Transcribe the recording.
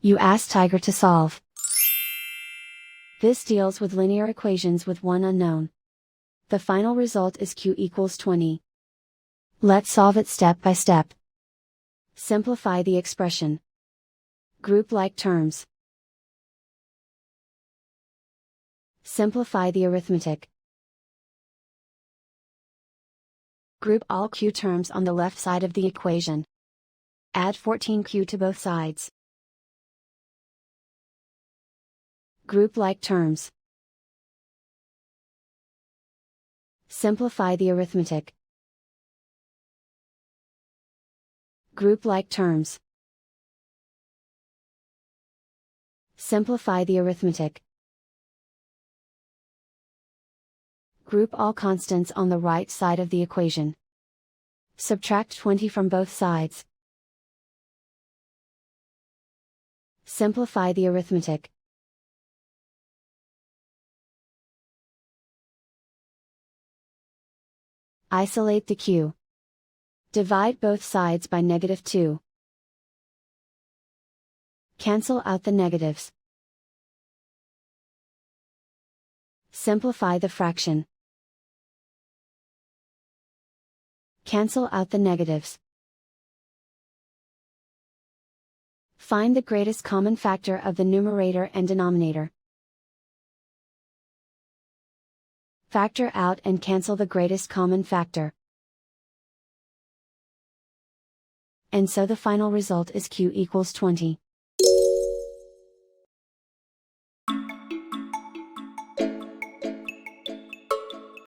You ask Tiger to solve. This deals with linear equations with one unknown. The final result is q equals 20. Let's solve it step by step. Simplify the expression. Group like terms. Simplify the arithmetic. Group all q terms on the left side of the equation. Add 14q to both sides. Group like terms. Simplify the arithmetic. Group like terms. Simplify the arithmetic. Group all constants on the right side of the equation. Subtract 20 from both sides. Simplify the arithmetic. Isolate the q. Divide both sides by -2. Cancel out the negatives. Simplify the fraction. Cancel out the negatives. Find the greatest common factor of the numerator and denominator. Factor out and cancel the greatest common factor. And so the final result is q equals 20.